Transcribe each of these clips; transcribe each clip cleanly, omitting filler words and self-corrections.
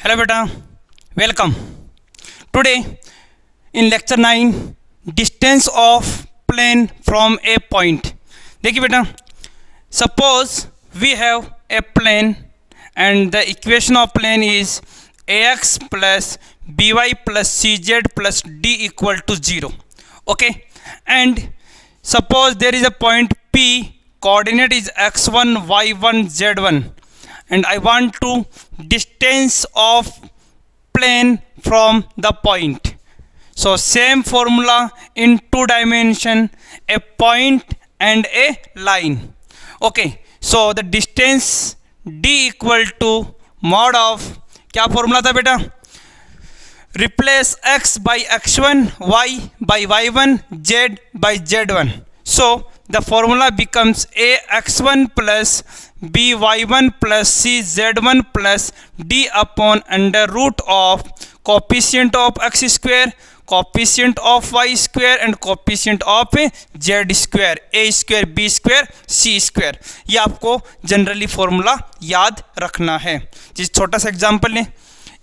Hello बेटा, welcome. Today in lecture 9 distance of plane from a point. देखिए बेटा, suppose we have a plane and the equation of plane is ax plus by plus cz plus d equal to 0. Okay, and suppose there is a point P, coordinate is x1 y1 z1, and I want to distance of plane from the point. So same formula in two dimension, a point and a line. Okay, so the distance d equal to mod of, क्या formula था बेटा? Replace x by x1, y by y1, z by z1. So the formula becomes ax1 plus by1 plus cz1 plus d upon under root of coefficient of x square, coefficient of y square and coefficient of z square, a square, b square, c square. ये आपको generally formula याद रखना है। जिस छोटा सा example लें,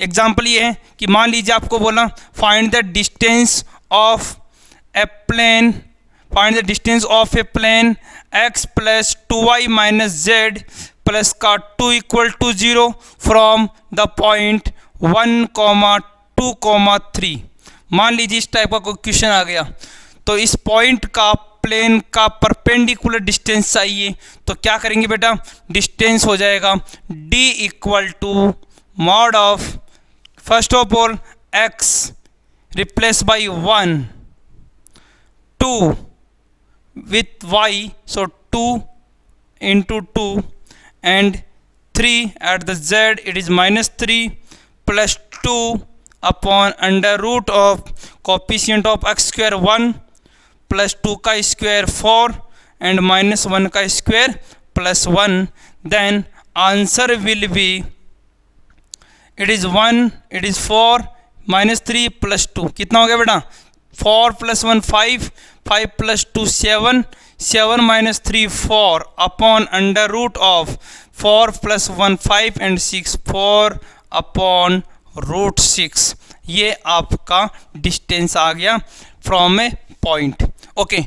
example ये है कि मान लीजिए आपको बोला find the distance of a plane, find the distance of a plane x plus 2y minus z plus का 2 equal to 0 from the point 1, 2, 3। मान लीजिए इस टाइप का कोई क्वेश्चन आ गया, तो इस पॉइंट का प्लेन का परपेंडिकुलर डिस्टेंस चाहिए, तो क्या करेंगे बेटा? डिस्टेंस हो जाएगा d equal to mod of, first of all x replace by 1, 2 with y, so 2 into 2 and 3 at the z, it is minus 3 plus 2 upon under root of coefficient of x square 1 plus 2 का square 4 and minus 1 का square plus 1. Then answer will be, it is 1, it is 4 minus 3 plus 2, कितना हो गया बेटा? 4 plus 1 5, 5 plus 2 7, 7 minus 3 4 upon under root of 4 plus 1 5 and 6, 4 upon root 6। ये आपका distance आ गया from a point. Okay,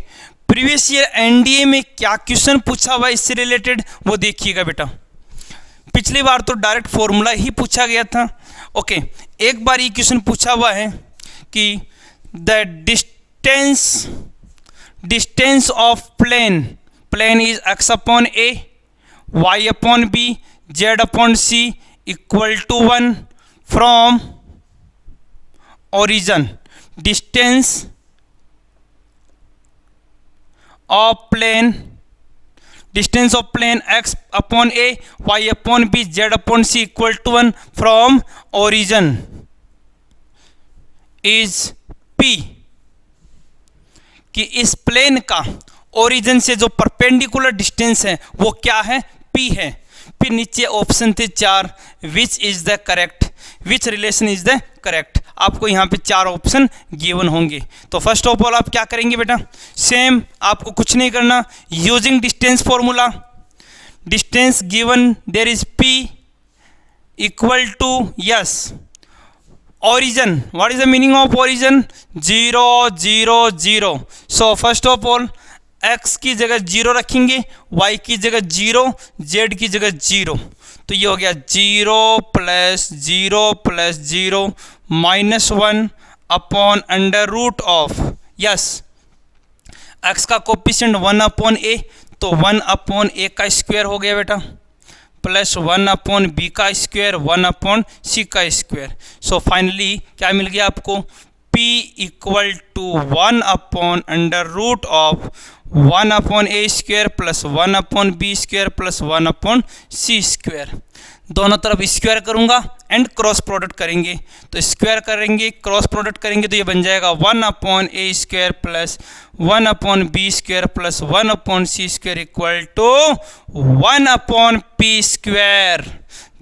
previous year NDA में क्या क्वेश्चन पूछा हुआ इससे रिलेटेड वो देखिएगा बेटा। पिछली बार तो डायरेक्ट फॉर्मूला ही पूछा गया था। ओके, एक बार ये क्वेश्चन पूछा हुआ है कि the distance of plane is x upon a, y upon b, z upon c equal to 1 from origin. Distance of plane x upon a, y upon b, z upon c equal to 1 from origin is p। कि इस plane का origin से जो perpendicular distance है वो क्या है? p है। फिर नीचे ऑप्शन थे 4, which is the correct, which relation is the correct. आपको यहाँ पे 4 ऑप्शन गिवन होंगे। तो फर्स्ट ऑफ ऑल आप क्या करेंगे बेटा? सेम, आपको कुछ नहीं करना, using distance formula, distance given there is p equal to yes origin. What is the meaning of origin? 0, 0, 0. So first of all x की जगह 0 रखेंगे, y की जगह 0, z की जगह 0, तो ये हो गया 0 plus 0 plus 0 minus 1 upon under root of, yes x का कोफिशिएंट 1 अपॉन a, तो 1 अपॉन a का स्क्वायर हो गया बेटा, प्लस 1 अपॉन b का स्क्वायर, 1 अपॉन c का स्क्वायर। सो फाइनली क्या मिल गया आपको? p equal to 1 upon under root of 1 upon a square plus 1 upon b square plus 1 upon c square. दोनों तरफ स्क्वायर करूंगा एंड क्रॉस प्रोडक्ट करेंगे, तो स्क्वायर करेंगे क्रॉस प्रोडक्ट करेंगे तो ये बन जाएगा 1 upon a square plus 1 upon b square plus 1 upon c square equal to 1 upon p square.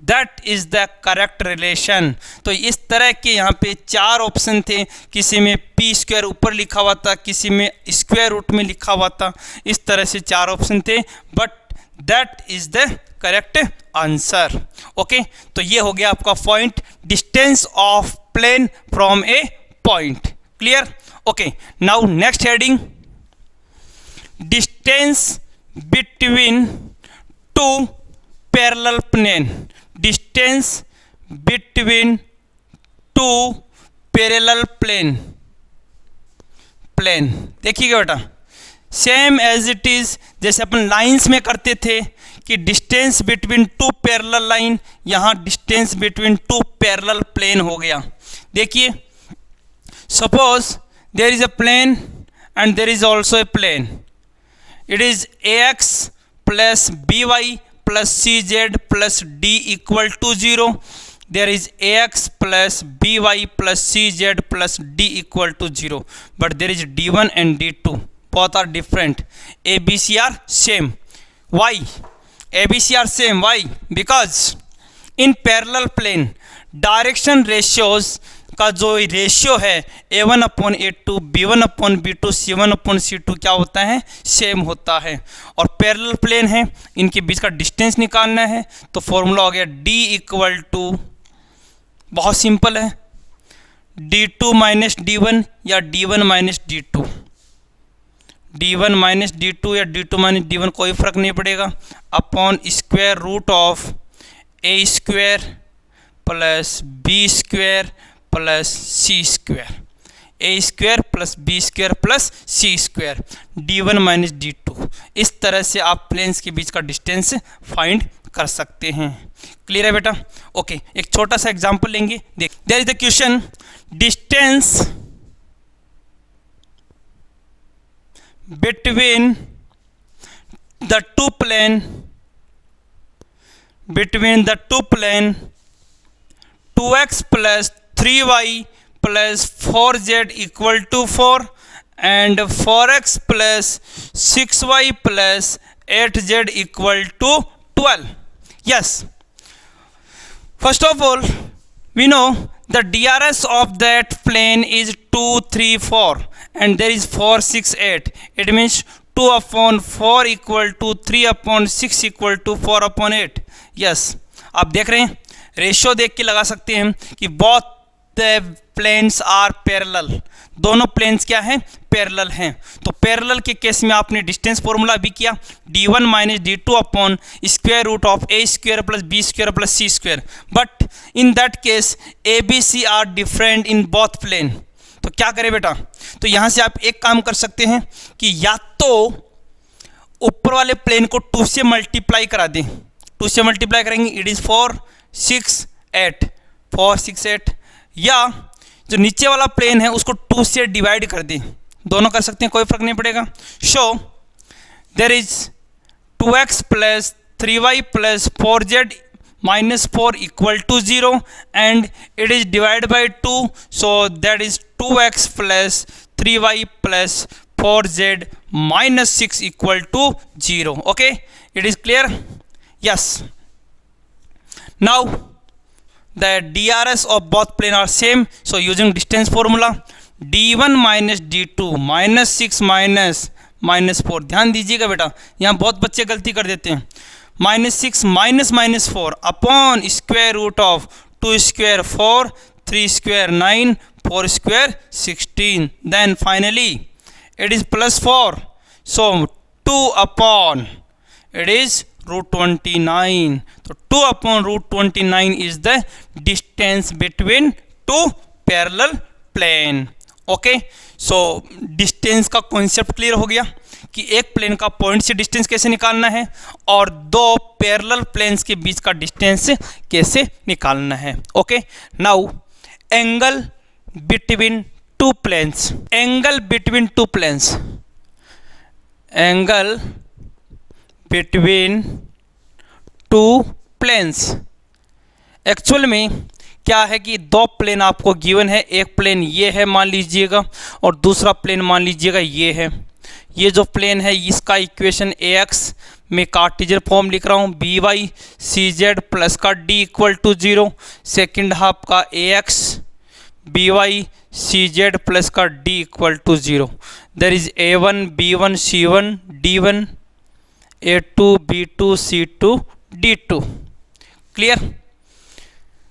That is the correct relation. तो इस तरह के यहाँ पे 4 ऑप्शन थे, किसी में p स्क्वायर ऊपर लिखा हुआ था, किसी में स्क्वायर रूट में लिखा हुआ था, इस तरह से 4 ऑप्शन थे, but that is the correct answer. Okay, तो ये हो गया आपका point, distance of plane from a point. Clear? Okay, now next heading, distance between two parallel plane. Distance between two parallel plane. देखिएगा बेटा, सेम एज इट इज जैसे अपन lines में करते थे कि distance between two parallel line, यहाँ distance between two parallel plane हो गया। देखिए, suppose there is a plane and there is also a plane, it is ax plus by plus cz plus d equal to 0। there is ax plus by plus cz plus d equal to 0, but there is d1 and d2, both are different. ABC are same. Why? ABC are same. Why? Because in parallel plane direction ratios का जो ratio है a1 upon a2, b1 upon b2, c1 upon c2 क्या होता है? Same होता है। और parallel plane है, इनके बीच का डिस्टेंस निकालना है, तो फॉर्मूला हो गया d इक्वल टू, बहुत सिंपल है, d2 माइनस d1 या d1 minus d2, d1 minus d2 या d2 माइनस d1 कोई फर्क नहीं पड़ेगा, upon square root of a square plus b square plus c square, a square plus b square plus c square, d1 minus d2। इस तरह से आप planes के बीच का डिस्टेंस फाइंड कर सकते हैं। क्लियर है बेटा? ओके, एक छोटा सा एग्जांपल लेंगे। देख, there is the question, distance between the two plane 2x plus 3y plus 4z equal to 4 and 4x plus 6y plus 8z equal to 12. Yes, first of all we know the DRS of that plane is 2 3 4 and there is 4 6 8. It means 2 upon 4 equal to 3 upon 6 equal to 4 upon 8. Yes, आप देख रहे हैं, ratio देख के लगा सकते हैं कि both the planes are parallel, दोनों प्लेन्स क्या हैं? पैरेलल हैं। तो पैरेलल के केस में आपने डिस्टेंस फॉर्मूला भी किया, d1 minus d2 upon square root of a square plus b square plus c square, but in that case ABC are different in both plane. तो क्या करें बेटा? तो यहाँ से आप एक काम कर सकते हैं कि या तो ऊपर वाले प्लेन को 2 से मल्टीप्लाई करा दें, 2 से मल्टीप्लाई करेंगे, इट इज़ 4 6 8, 4 6 8, या जो नीचे वाला प्लेन है उसको 2 से डिवाइड कर दें, दोनों कर सकते हैं, कोई फर्क नहीं पड़ेगा। Show their is 2x plus 3y plus 4z minus 4 equal to 0 and it is divided by 2, so that is 2x plus 3y plus 4z minus 6 equal to 0. Okay, it is clear? Yes. Now the DRS of both plane are same, so using distance formula d1 minus d2 minus 6 minus 4, ध्यान दीजिएगा बेटा, यहाँ बहुत बच्चे गलती कर देते हैं, -6 minus 4 upon square root of 2 square 4 3 square 9 4 square 16, then finally it is +4, so 2 upon it is √29, तो 2 upon √29 is the distance between two parallel plane. Okay, so distance का कॉन्सेप्ट क्लियर हो गया कि एक प्लेन का पॉइंट से distance कैसे निकालना है और दो पैरेलल प्लेन्स के बीच का डिस्टेंस कैसे निकालना है। Okay, now angle between two planes, angle between two planes, angle between two planes. Actual में क्या है कि दो प्लेन आपको गिवन है, एक प्लेन ये है मान लीजिएगा और दूसरा प्लेन मान लीजिएगा ये है। ये जो प्लेन है इसका इक्वेशन ax में कार्टेशियन फॉर्म लिख रहा हूँ, by cz प्लस का d equal to 0, second half का ax by cz प्लस का d equal to 0, there is a1 b1 c1 d1, A2 B2 C2 D2। Clear.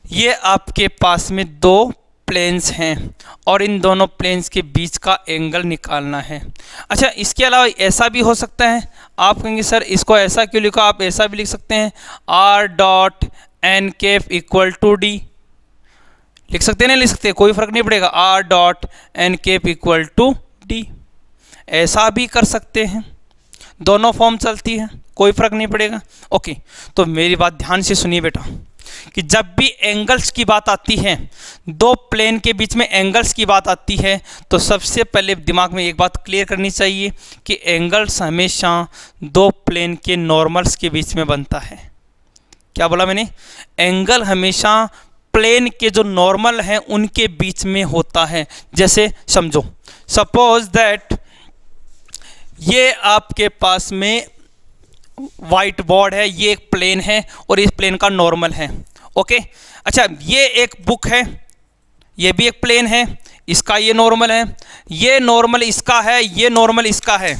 ये आपके पास में दो प्लेन्स हैं और इन दोनों प्लेन्स के बीच का एंगल निकालना है। अच्छा, इसके अलावा ऐसा भी हो सकता है, आप कहेंगे सर इसको ऐसा क्यों लिखा, आप ऐसा भी लिख सकते हैं R dot n cap equal to d. लिख सकते हैं, नहीं लिख सकते, कोई फर्क नहीं पड़ेगा। R dot n cap equal to d, ऐसा भी कर सकते हैं, दोनों फॉर्म चलती है, कोई फर्क नहीं पड़ेगा। ओके, तो मेरी बात ध्यान से सुनिए बेटा, कि जब भी एंगल्स की बात आती है, दो प्लेन के बीच में एंगल्स की बात आती है, तो सबसे पहले दिमाग में एक बात क्लियर करनी चाहिए कि एंगल्स हमेशा दो प्लेन के नॉर्मल्स के बीच में बनता है। क्या बोला मैंने? एंगल हमेशा प्लेन के जो नॉर्मल हैं उनके बीच में होता है। जैसे समझो, सपोज दैट ये आपके पास में वाइट बोर्ड है, ये एक प्लेन है और इस प्लेन का नॉर्मल है। ओके, अच्छा, ये एक बुक है, ये भी एक प्लेन है, इसका ये नॉर्मल है, ये नॉर्मल इसका है, ये नॉर्मल इसका है।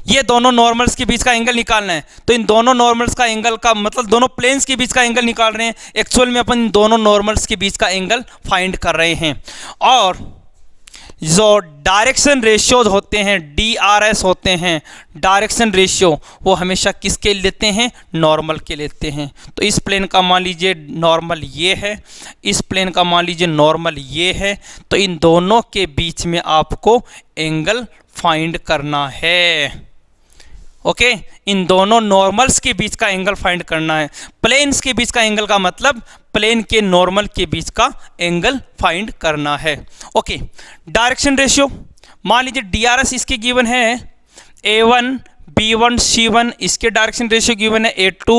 ये दोनों नॉर्मल्स के बीच का एंगल निकालना है, तो इन दोनों नॉर्मल्स का एंगल का मतलब दोनों प्लेन्स के बीच का एंगल निकाल रहे हैं। एक्चुअल में अपन दोनों नॉर्मल्स के बीच का एंगल फाइंड कर रहे हैं। और जो डायरेक्शन रेशियोज होते हैं, DRS होते हैं, डायरेक्शन रेशियो, वो हमेशा किसके लेते हैं? नॉर्मल के लेते हैं। तो इस प्लेन का मान लीजिए नॉर्मल ये है, इस प्लेन का मान लीजिए नॉर्मल ये है, तो इन दोनों के बीच में आपको एंगल फाइंड करना है। ओके, इन दोनों नॉर्मल्स के बीच का एंगल फाइंड करना है। प्लेन्स के बीच का एंगल का मतलब प्लेन के नॉर्मल के बीच का एंगल फाइंड करना है। ओके, डायरेक्शन रेशियो, मान लीजिए DRS इसके गिवन है A1 B1 C1, इसके डायरेक्शन रेशियो गिवन है A2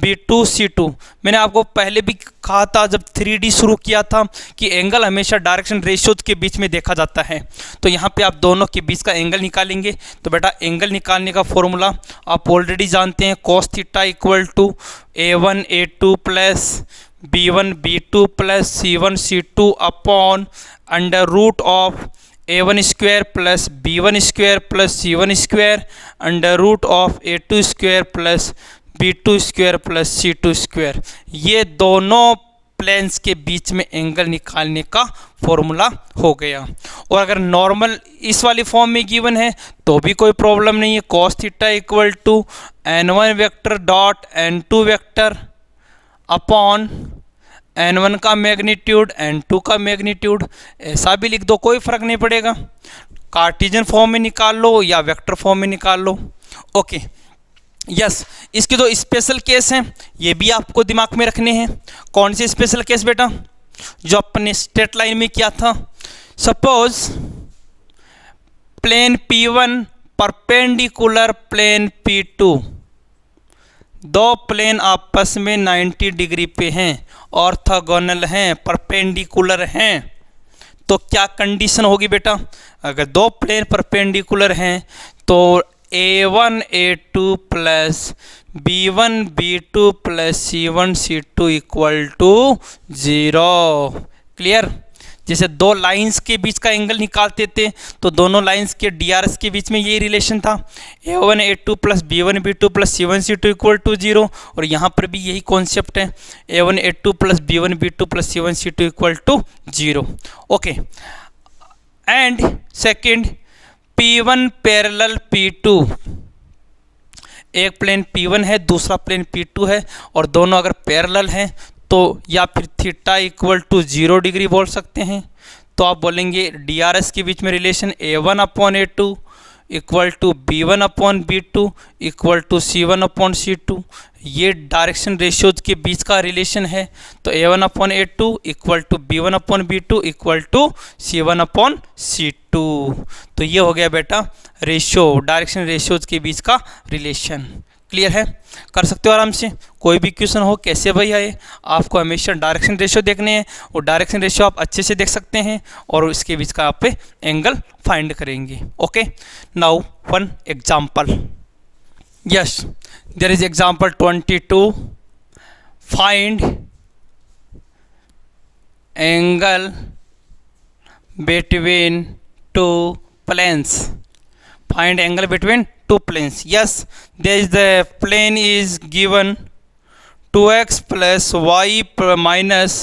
B2 C2। मैंने आपको पहले भी कहा था जब 3D शुरू किया था कि एंगल हमेशा डायरेक्शन रेशियोज के बीच में देखा जाता है। तो यहाँ पे आप दोनों के बीच का एंगल निकालेंगे। तो बेटा एंगल निकालने का फॉर्मूला आप ऑलरेडी जानते हैं, cos theta equal to A1 A2 plus B1 B2 plus C1 C2 upon under root of A1 square plus B1 square plus C1 square under root of A2 square plus B2 square plus C2 square. ये दोनों planes के बीच में angle निकालने का formula हो गया। और अगर नॉर्मल इस वाली फॉर्म में गिवन है तो भी कोई प्रॉब्लम नहीं है। cos theta equal to n1 vector dot n2 vector upon n1 का मैग्नीट्यूड n2 का मैग्नीट्यूड, ऐसा भी लिख दो, कोई फर्क नहीं पड़ेगा। कार्टेशियन फॉर्म में निकाल लो या वेक्टर फॉर्म में निकाल लो। ओके, यस, इसके दो स्पेशल केस हैं, ये भी आपको दिमाग में रखने हैं। कौन से स्पेशल केस बेटा? जो अपने स्ट्रेट लाइन में किया था। Suppose plane P1 perpendicular plane P2, दो प्लेन आपस में 90 डिग्री पे हैं, ऑर्थोगोनल हैं, परपेंडिकुलर हैं। तो क्या कंडीशन होगी बेटा? अगर दो प्लेन परपेंडिकुलर हैं तो A1 A2 plus B1 B2 plus C1 C2 equal to 0। Clear? जैसे दो लाइंस के बीच का एंगल निकालते थे तो दोनों लाइंस के DRS के बीच में यही रिलेशन था, A1 A2 plus B1 B2 plus C1 C2 equal to 0। और यहाँ पर भी यही कॉन्सेप्ट है, A1 A2 plus B1 B2 plus C1 C2 equal to 0। Okay, and second P1 parallel P2, एक प्लेन P1 है, दूसरा प्लेन P2 है, और दोनों अगर पैरेलल हैं तो या फिर थीटा इक्वल टू 0 डिग्री बोल सकते हैं। तो आप बोलेंगे DRS के बीच में relation A1 upon A2 equal to B1 upon B2 equal to C1 upon C2। ये डायरेक्शन रेशियोज के बीच का रिलेशन है। तो A1 upon A2 equal to B1 upon B2 equal to C1 upon C2। तो ये हो गया बेटा रेशियो, डायरेक्शन रेशियोज के बीच का रिलेशन। क्लियर है? कर सकते हो आराम से। कोई भी क्वेश्चन हो कैसे भाई आए, आपको हमेशा डायरेक्शन रेशियो देखने हैं, और डायरेक्शन रेशियो आप अच्छे से देख सकते हैं और इसके बीच का आप पे एंगल फाइंड करेंगे। Okay, now one example. Yes, there is example 22। Find angle between two planes. Find angle between two planes. Yes, there is the plane is given 2x plus y minus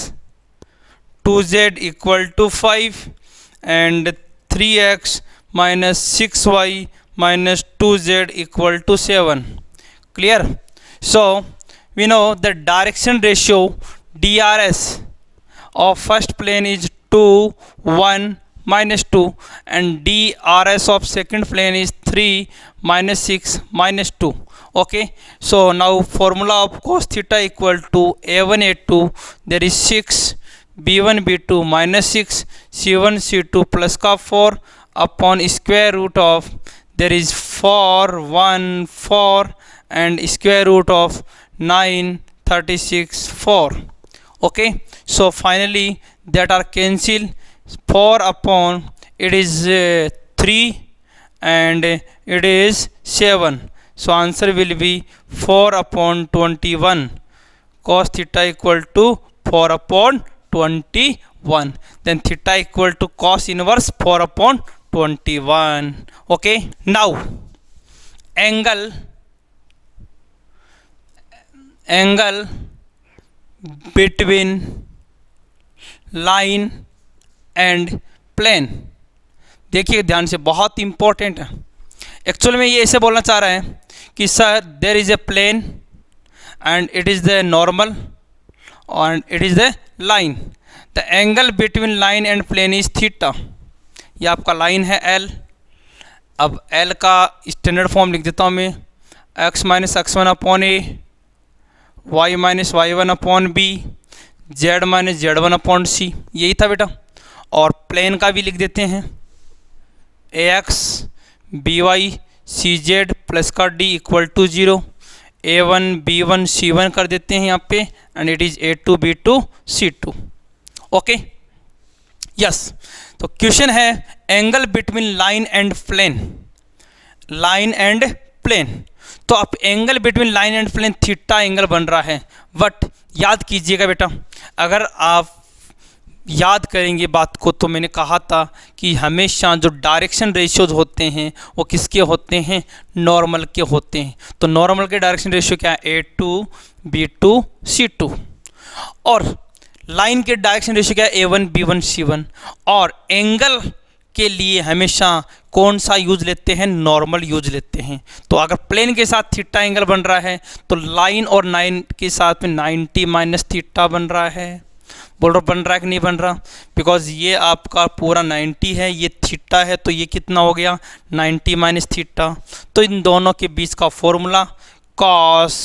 2z equal to 5 and 3x minus 6y minus 2z equal to 7. Clear? So we know the direction ratio DRS of first plane is 2 1 minus 2 and DRS of second plane is 3 minus 6 minus 2. Okay, so now formula of cos theta equal to A1 A2, there is 6 B1 B2 minus 6 C1 C2 plus का 4 upon square root of, there is 4 1 4 and square root of 9 36 4. Okay, so finally that are cancelled. 4 upon it is 3 and it is 7. So answer will be 4 upon 21. Cos theta equal to 4 upon 21. Then theta equal to cos inverse 4 upon 21. Okay, now angle between line and plane, देखिए ध्यान से, बहुत important है। Actual में ये ऐसे बोलना चाह रहा है कि sir there is a plane and it is the normal and it is the line, the angle between line and plane is theta. ये आपका लाइन है एल। अब एल का स्टैंडर्ड फॉर्म लिख देता हूँ मैं, x minus x1 upon A, y minus y1 upon B, z minus z1 upon C, यही था बेटा। और प्लेन का भी लिख देते हैं, A x B y C z plus का D equal to 0, A1 B1 C1 कर देते हैं यहाँ पे and it is A2 B2 C2। Okay, yes. तो क्वेश्चन है angle between line and plane, line and plane. तो अब angle between line and plane theta angle बन रहा है। बट याद कीजिएगा बेटा, अगर आप याद करेंगे बात को, तो मैंने कहा था कि हमेशा जो डायरेक्शन रेशियोज होते हैं वो किसके होते हैं, नॉर्मल के होते हैं। तो नॉर्मल के डायरेक्शन रेशियो क्या है, A2 B2 C2, और लाइन के डायरेक्शन रेशियो क्या है, A1 B1 C1। और एंगल के लिए हमेशा कौन सा यूज लेते हैं, नॉर्मल यूज लेते हैं। तो अगर प्लेन के साथ थीटा एंगल बन रहा है तो लाइन और लाइन के साथ में 90 माइनस थीटा बन रहा है। बोल रहा बन रहा है कि नहीं बन रहा, बिकॉज ये आपका पूरा 90 है, ये थीटा है, तो ये कितना हो गया 90 माइनस थीटा। तो इन दोनों के बीच का formula cos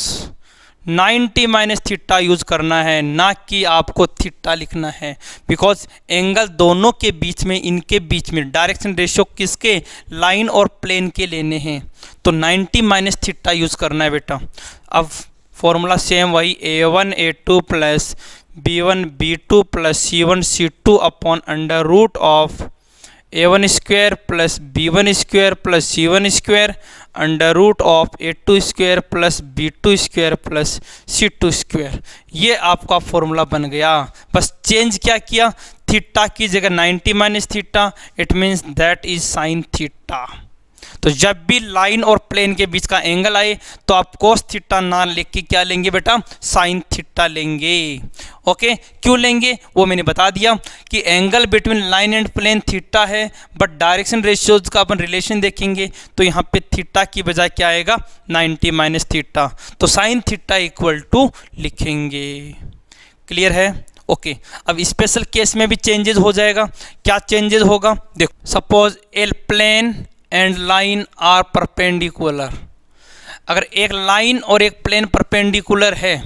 90 minus theta use करना है, ना कि आपको थीटा लिखना है, बिकॉज एंगल दोनों के बीच में, इनके बीच में डायरेक्शन रेशियो किसके, लाइन और प्लेन के लेने हैं। तो 90 माइनस थीटा यूज़ करना है बेटा। अब फॉर्मूला सेम वही, A1 A2 plus B1 B2 plus C1 C2 upon under root of A1 square plus B1 square plus C1 square under root of A2 square plus B2 square plus C2 square. ये आपका formula बन गया। बस change क्या किया, theta की जगह 90 minus theta, it means that is sine theta. तो जब भी लाइन और प्लेन के बीच का एंगल आए तो आप कोस थीटा ना लेके क्या लेंगे बेटा, साइन थीटा लेंगे। ओके, क्यों लेंगे वो मैंने बता दिया कि angle between line and plane theta है, बट डायरेक्शन रेशियोज का अपन रिलेशन देखेंगे तो यहाँ पे थीटा की बजाय क्या आएगा, 90 माइनस थीटा। तो साइन थीटा इक्वल टू लिखेंगे। क्लियर है? ओके, अब स्पेशल केस में भी चेंजेस हो जाएगा। क्या चेंजेस होगा, देखो, suppose L plane and line are perpendicular. अगर एक लाइन और एक प्लेन परपेंडिकुलर है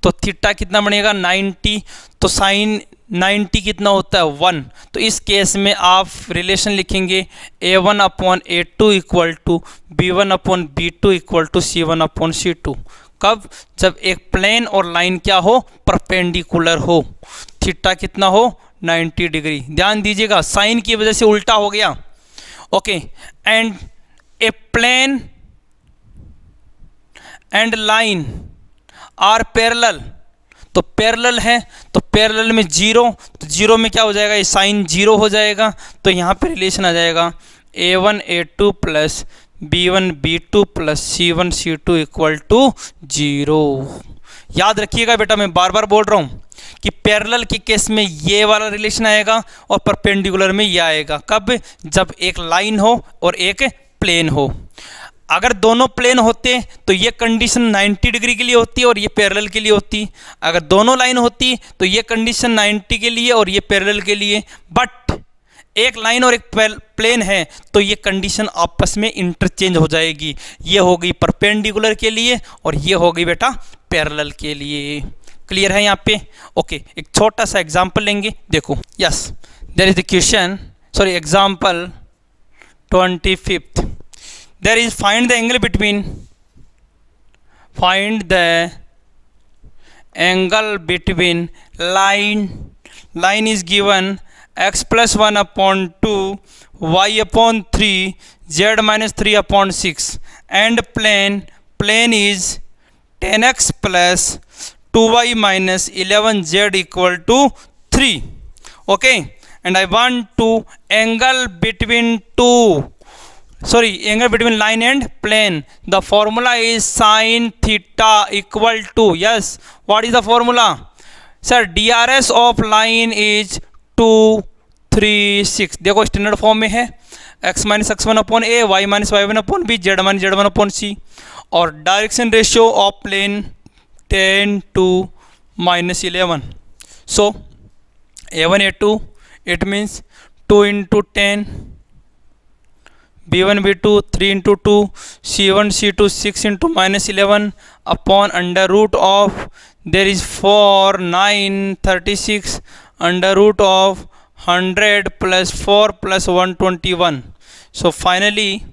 तो थीटा कितना बनेगा, 90। तो साइन 90 कितना होता है, 1। तो इस केस में आप रिलेशन लिखेंगे A1 upon A2 equal to B1 upon B2 equal to C1 upon C2। कब, जब एक प्लेन और लाइन क्या हो, परपेंडिकुलर हो, थीटा कितना हो, 90 डिग्री। ध्यान दीजिएगा, साइन की वजह से उल्टा हो गया। Okay, and a plane and line are parallel. तो पैरेलल है तो पैरेलल में 0, तो 0 में क्या हो जाएगा, ये साइन 0 हो जाएगा। तो यहाँ पे रिलेशन आ जाएगा A1 A2 plus B1 B2 plus C1 C2 equal to 0। याद रखिएगा बेटा, मैं बार बार बोल रहा हूँ कि पैरेलल के केस में ये वाला रिलेशन आएगा और परपेंडिकुलर में ये आएगा। कब? जब एक लाइन हो और एक प्लेन हो। अगर दोनों प्लेन होते तो ये कंडीशन 90 डिग्री के लिए होती है और ये पैरेलल के लिए होती। अगर दोनों लाइन होती तो ये कंडीशन 90 के लिए और ये पैरेलल के लिए। बट एक लाइन और एक प्लेन है तो ये कंडीशन आपस में इंटरचेंज हो जाएगी। ये हो गई परपेंडिकुलर के लिए और ये हो गई बेटा पैरेलल के लिए। क्लियर है यहाँ पे? ओके, एक छोटा सा एग्जांपल लेंगे, देखो। Yes, there is the question, sorry example 25th। There is find the angle between, find the angle between line is given x plus 1 upon 2, y upon 3, z minus 3 upon 6, and plane is 10x plus 2y minus 11z equal to 3. Okay, and I want to angle between line and plane. The formula is sin theta equal to, yes, what is the formula? Sir, DRS of line is 2 3 6। देखो standard form में है, x minus x1 upon A, y minus y one upon B, z minus z one upon C. और direction ratio of plane 10 to -11। So a1 a2 it means 2 into 10, b1 b2 3 into 2, c1 c2 6 into -11 upon under root of, there is 4 9 36 under root of 100 plus 4 plus 121. So finally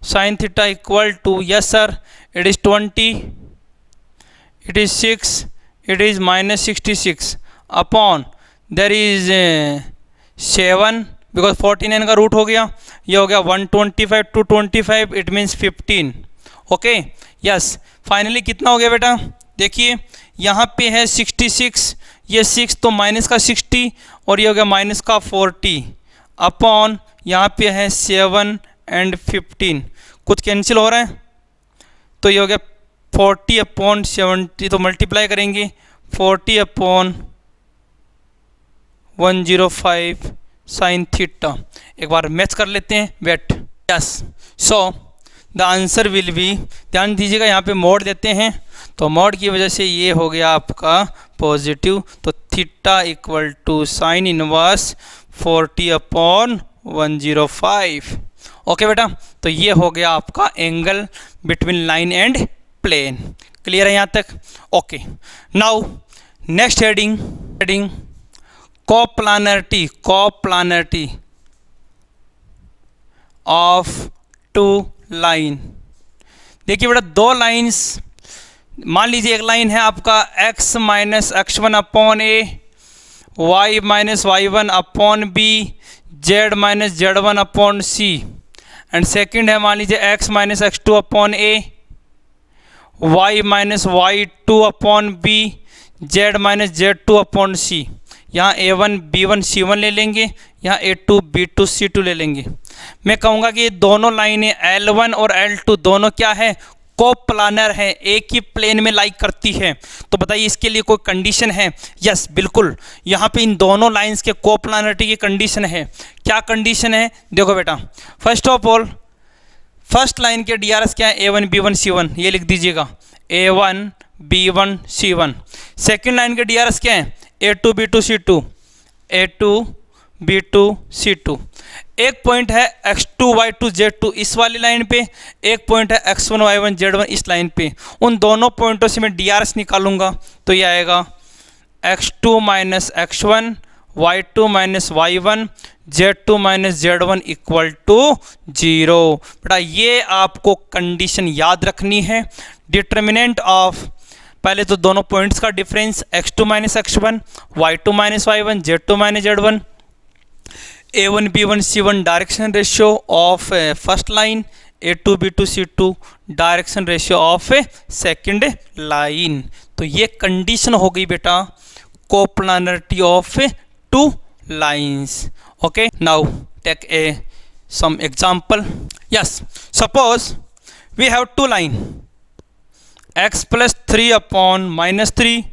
sin theta equal to, yes sir, it is 20, it is 6, it is -66 upon, there is 7 because 49 का root हो गया, ये हो गया 125 to 25, it means 15। Okay, yes, finally कितना हो गया बेटा? देखिए यहाँ पे है 66, ये 6 तो माइनस का 60 और ये हो गया माइनस का 40 अपॉन यहाँ पे है 7 and 15, कुछ कैंसिल हो रहा है तो ये हो गया 40 अपॉन 70, तो मल्टीप्लाई करेंगे 40 अपॉन 105 साइन थीटा। एक बार मैच कर लेते हैं, wait. Yes, so the answer will be, ध्यान दीजिएगा यहाँ पे मोड देते हैं तो मोड की वजह से ये हो गया आपका पॉजिटिव, तो theta equal to sine inverse 40 upon 105। Okay बेटा, तो ये हो गया आपका angle between line and plane. Clear है यहाँ तक? Okay, now next heading coplanarity of two line. देखिए बेटा, दो लाइंस, मान लीजिए एक लाइन है आपका x minus x1 upon A, y minus y1 upon B, z minus z1 upon C, and second है मान लीजिए x minus x2 upon A, y minus y2 upon B, z minus z2 upon C. यहाँ a1 b1 c1 ले लेंगे, यहाँ a2 b2 c2 ले लेंगे। मैं कहूँगा कि ये दोनों लाइनें L1 और L2 दोनों क्या है? कोप्लानर है, एक ही प्लेन में लाइक करती है। तो बताइए इसके लिए कोई कंडीशन है? यस, बिल्कुल, यहाँ पे इन दोनों लाइंस के कोप्लानरिटी की कंडीशन है। क्या कंडीशन है? देखो बेटा, first of all first line के DRS क्या है? a1 b1 c1, ये लिख दीजिएगा a1 b1 c1। Second line के DRS क्या है? a2 b2 c2, a2 b2 c2। एक पॉइंट है x2 y2 z2 इस वाली लाइन पे, एक पॉइंट है x1 y1 z1 इस लाइन पे। उन दोनों पॉइंटों से मैं DRS निकालूंगा तो ये आएगा x2 minus x1, y2 minus y1, z2 minus z1 equal to 0। बेटा ये आपको कंडीशन याद रखनी है। डिटर्मिनेंट ऑफ, पहले तो दोनों पॉइंट्स का difference x2 minus x1, y2 minus y1, z2 minus z1, a1 b1 c1 direction ratio of first line, a2 b2 c2 direction ratio of second line. तो ये कंडीशन हो गई बेटा coplanarity of two lines. Okay, now take a some example. Yes, suppose we have two line, x plus 3 upon minus 3,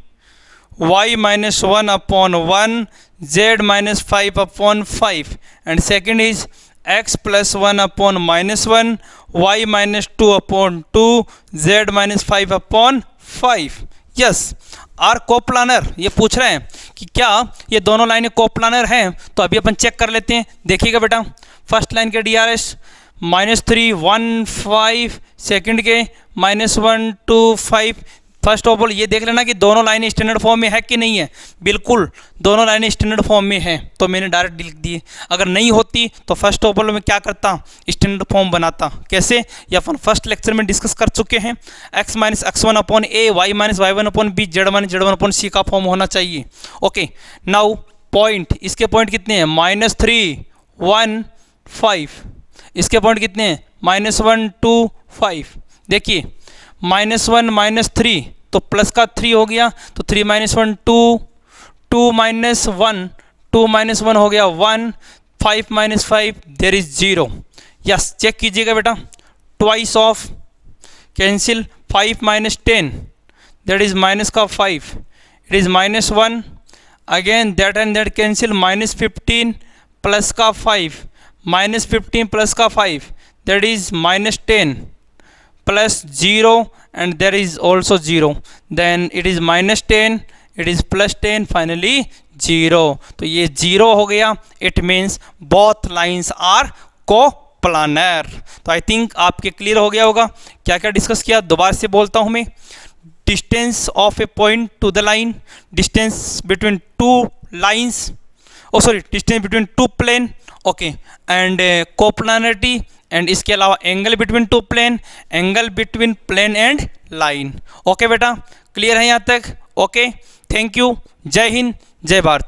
y minus 1 upon 1, z minus 5 upon 5, and second is x plus 1 upon minus 1, y minus 2 upon 2, z minus 5 upon 5. Yes, are coplanar, ये पूछ रहे हैं कि क्या ये दोनों लाइनें coplanar हैं, तो अभी अपन चेक कर लेते हैं. देखिएगा बेटा, फर्स्ट लाइन के DRS -3 1 5, सेकंड के -1 2 5. फर्स्ट ऑफ ऑल ये देख लेना कि दोनों लाइनें स्टैंडर्ड फॉर्म में है कि नहीं है. बिल्कुल दोनों लाइनें स्टैंडर्ड फॉर्म में है, तो मैंने डायरेक्ट लिख दिए. अगर नहीं होती तो फर्स्ट ऑफ ऑल मैं क्या करता, स्टैंडर्ड फॉर्म बनाता. कैसे, ये अपन फर्स्ट लेक्चर में डिस्कस कर चुके हैं. x minus x1 upon a, y minus y1 upon b, z minus z1 upon c का फॉर्म होना चाहिए. ओके, नाउ पॉइंट, इसके पॉइंट कितने हैं, -3 1 5. इसके पॉइंट कितने हैं, -1 2 5. देखिए -1 -3 तो प्लस का 3 हो गया, तो 3 - 1 2, 2 - 1, 2 - 1 हो गया 1, 5 - 5 देयर इज 0. यस, चेक कीजिएगा बेटा, twice of cancel, 5 - 10 that is minus का 5, it is -1, again that and that cancel, -15 plus का 5, -15 प्लस का 5 that is -10 plus 0 and there is also 0, then it is -10, it is +10, finally 0. तो ये 0 हो गया. it means both lines are coplanar. तो I think आपके clear हो गया होगा क्या क्या डिस्कस किया. दोबारा से बोलता हूँ मैं, distance of a point to the line, distance between two lines, distance between two plane, okay, and coplanarity, and इसके अलावा angle between two plane, angle between plane and line. Okay बेटा, क्लियर है यहाँ तक. Okay, thank you. जय हिंद, जय भारत.